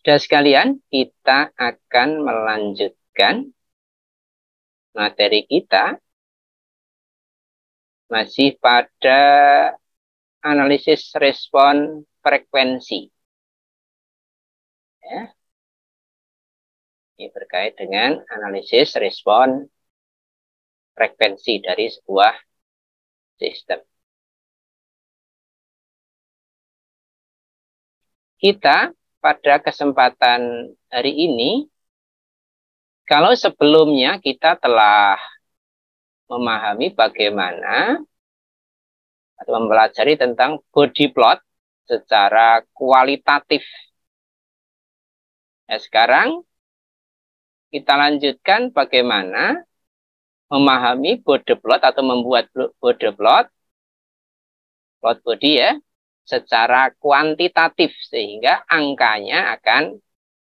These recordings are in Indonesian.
Sudah sekalian, kita akan melanjutkan materi kita masih pada analisis respon frekuensi. Ya. Ini berkait dengan analisis respon frekuensi dari sebuah sistem. Kita pada kesempatan hari ini, kalau sebelumnya kita telah memahami bagaimana atau mempelajari tentang body plot secara kualitatif. Nah, sekarang kita lanjutkan bagaimana memahami body plot atau membuat body plot body ya, secara kuantitatif sehingga angkanya akan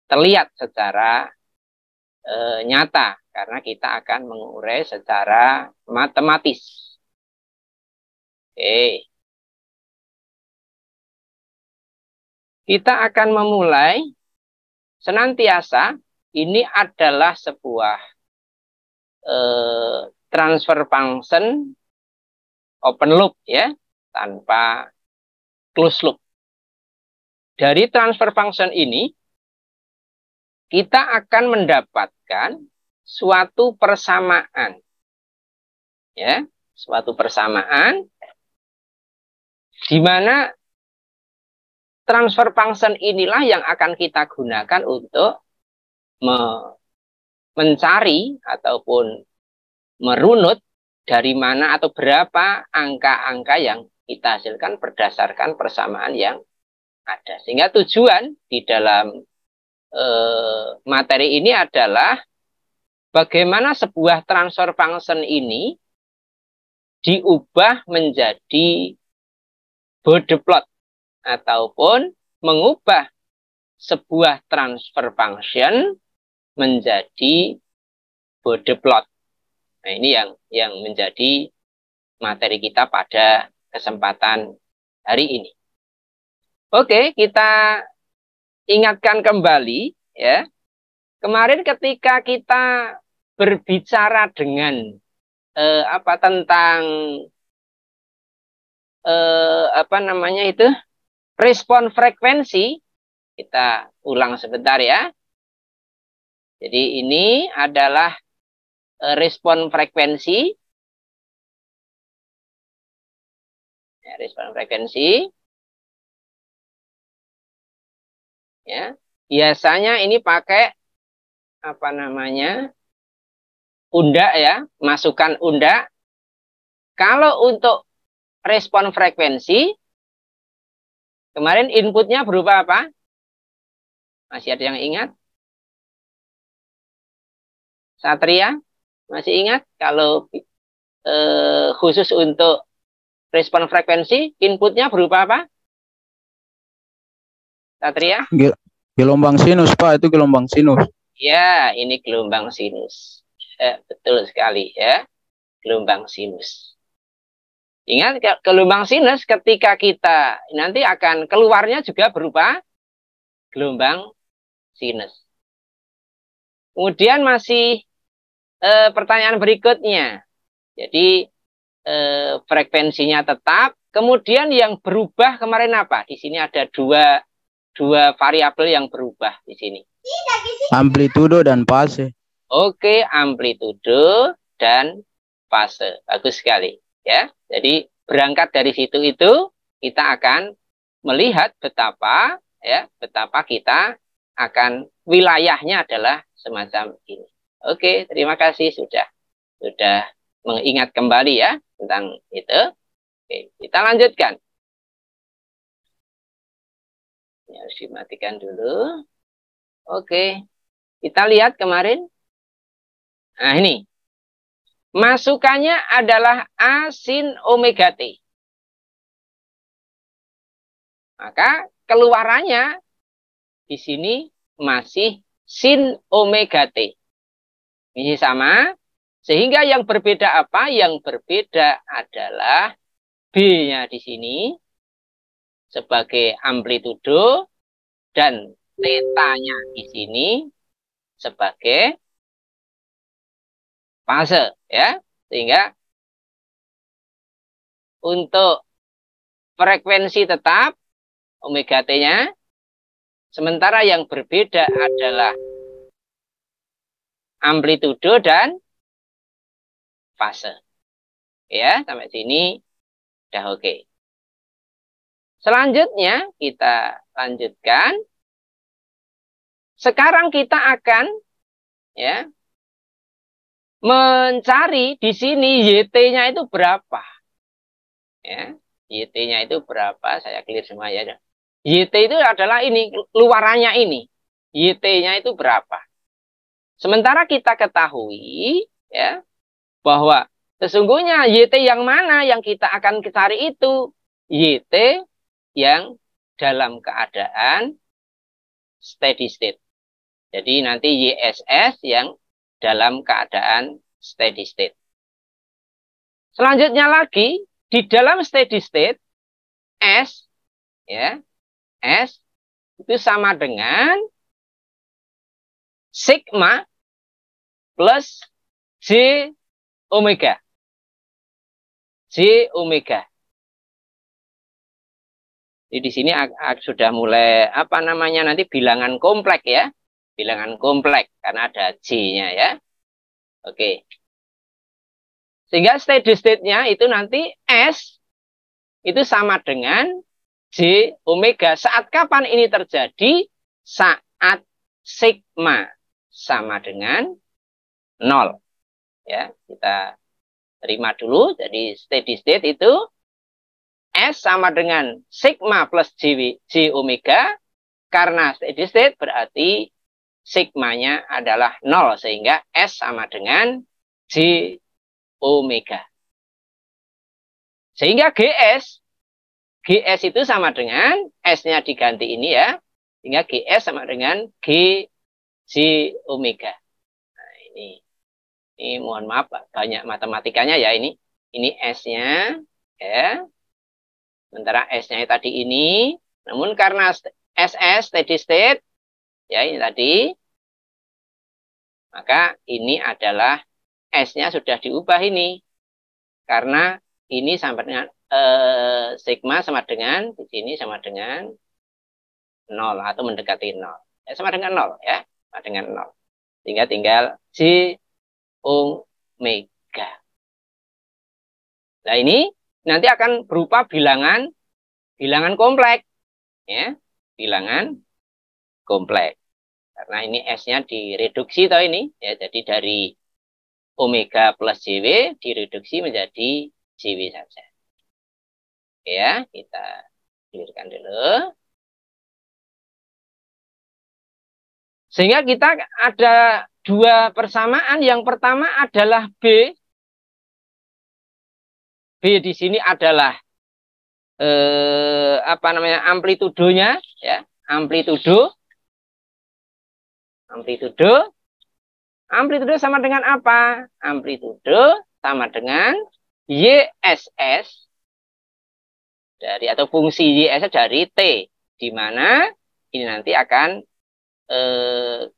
terlihat secara nyata karena kita akan mengurai secara matematis. Oke. Kita akan memulai senantiasa ini adalah sebuah transfer function open loop ya, tanpa close loop. Dari transfer function ini, kita akan mendapatkan suatu persamaan. Ya, suatu persamaan di mana transfer function inilah yang akan kita gunakan untuk mencari ataupun merunut dari mana atau berapa angka-angka yang kita hasilkan berdasarkan persamaan yang ada. Sehingga tujuan di dalam materi ini adalah bagaimana sebuah transfer function ini diubah menjadi body plot ataupun mengubah sebuah transfer function menjadi body plot. Nah, ini yang menjadi materi kita pada kesempatan hari ini. Oke, kita ingatkan kembali ya. Kemarin ketika kita berbicara dengan tentang respon frekuensi, kita ulang sebentar ya. Jadi ini adalah respon frekuensi. Ya, respon frekuensi. Ya, biasanya ini pakai undak ya, masukkan undak. Kalau untuk respon frekuensi, kemarin inputnya berupa apa? Masih ada yang ingat? Satria, masih ingat? Kalau khusus untuk respon frekuensi, inputnya berupa apa? Satria? Gelombang sinus, Pak. Itu gelombang sinus. Ya, ini gelombang sinus. Betul sekali ya. Gelombang sinus. Ingat, gelombang sinus ketika kita nanti akan keluarnya juga berupa gelombang sinus. Kemudian masih pertanyaan berikutnya. Jadi frekuensinya tetap. Kemudian yang berubah kemarin apa? Di sini ada dua variabel yang berubah di sini. Amplitudo dan fase. Oke, amplitudo dan fase. Bagus sekali ya. Jadi berangkat dari situ itu kita akan melihat betapa kita akan wilayahnya adalah semacam ini. Oke, terima kasih sudah mengingat kembali ya tentang itu. Oke, kita lanjutkan. Ini harus dimatikan dulu. Oke, kita lihat kemarin. Nah ini, masukannya adalah A sin omega T. Maka keluarannya di sini masih sin omega T. Ini sama, sehingga yang berbeda apa? Yang berbeda adalah B-nya di sini sebagai amplitudo dan Tetanya di sini sebagai fase, ya. Sehingga untuk frekuensi tetap omega T-nya, sementara yang berbeda adalah amplitudo dan fase. Ya, sampai sini udah oke. Selanjutnya kita lanjutkan. Sekarang kita akan ya mencari di sini YT-nya itu berapa. Ya, YT-nya itu berapa? Saya clear semua ya. YT itu adalah ini, luarannya ini. YT-nya itu berapa? Sementara kita ketahui ya bahwa sesungguhnya YT yang mana yang kita akan cari itu YT yang dalam keadaan steady state. Jadi nanti YSS yang dalam keadaan steady state. Selanjutnya lagi, di dalam steady state, S, ya, S itu sama dengan sigma plus J omega. J omega. Jadi di sini sudah mulai apa namanya nanti bilangan kompleks ya. Bilangan kompleks karena ada J-nya ya. Oke. Sehingga steady state-nya itu nanti S itu sama dengan J omega. Saat kapan ini terjadi? Saat sigma sama dengan 0. Ya, kita terima dulu. Jadi steady state itu S sama dengan sigma plus J omega. Karena steady state berarti sigmanya adalah 0. Sehingga S sama dengan J omega. Sehingga GS itu sama dengan S-nya diganti ini ya. Sehingga GS sama dengan J omega. Nah, ini mohon maaf banyak matematikanya ya ini. Ini S-nya ya. Sementara S-nya tadi ini, namun karena SS steady state, ya ini tadi, maka ini adalah S-nya sudah diubah ini. Karena ini sama dengan sigma sama dengan, di sini sama dengan 0 atau mendekati 0. Ya, sama dengan 0 ya, sama dengan 0. Sehingga tinggal J omega. Nah ini nanti akan berupa bilangan kompleks ya, bilangan kompleks karena ini S-nya direduksi toh ini ya, jadi dari omega plus JW direduksi menjadi JW saja ya. Kita clearkan dulu sehingga kita ada dua persamaan. Yang pertama adalah B di sini adalah apa namanya amplitudonya ya, amplitudo sama dengan apa? Amplitudo sama dengan YSS dari atau fungsi YSS dari T, di mana ini nanti akan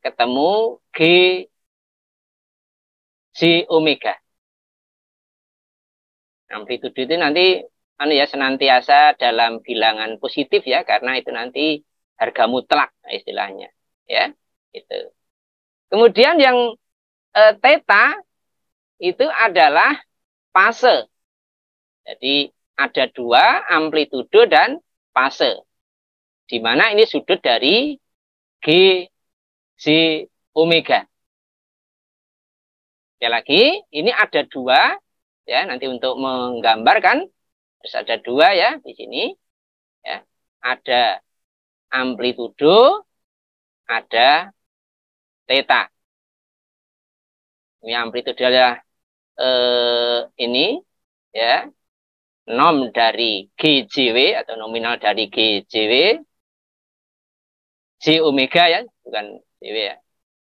ketemu J omega. Amplitudo itu nanti ya senantiasa dalam bilangan positif ya, karena itu nanti harga mutlak istilahnya ya itu. Kemudian yang theta itu adalah fase. Jadi ada dua, amplitudo dan fase, di mana ini sudut dari J omega. Ya lagi ini ada dua ya, nanti untuk menggambarkan terus ada dua ya di sini ya, ada amplitudo, ada theta. Ini amplitudo adalah ini ya, nom dari GJW atau nominal dari GJW, J omega ya, bukan JW ya.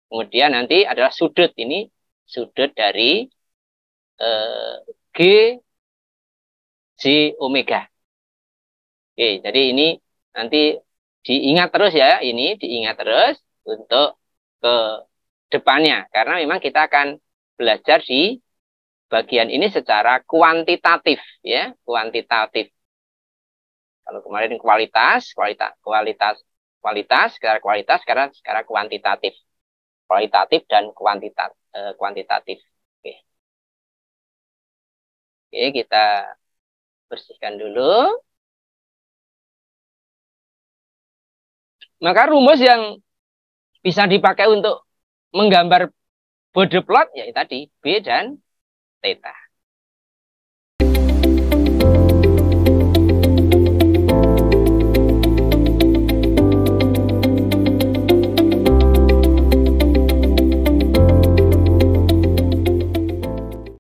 Kemudian nanti adalah sudut, ini sudut dari J omega. Oke, jadi ini nanti diingat terus ya, ini diingat terus untuk ke depannya. Karena memang kita akan belajar di bagian ini secara kuantitatif ya, kuantitatif. Kalau kemarin kualitas, sekarang kuantitatif. Kualitatif dan kuantitatif. Oke. Oke, kita bersihkan dulu. Maka rumus yang bisa dipakai untuk menggambar Bode plot ya tadi B dan theta.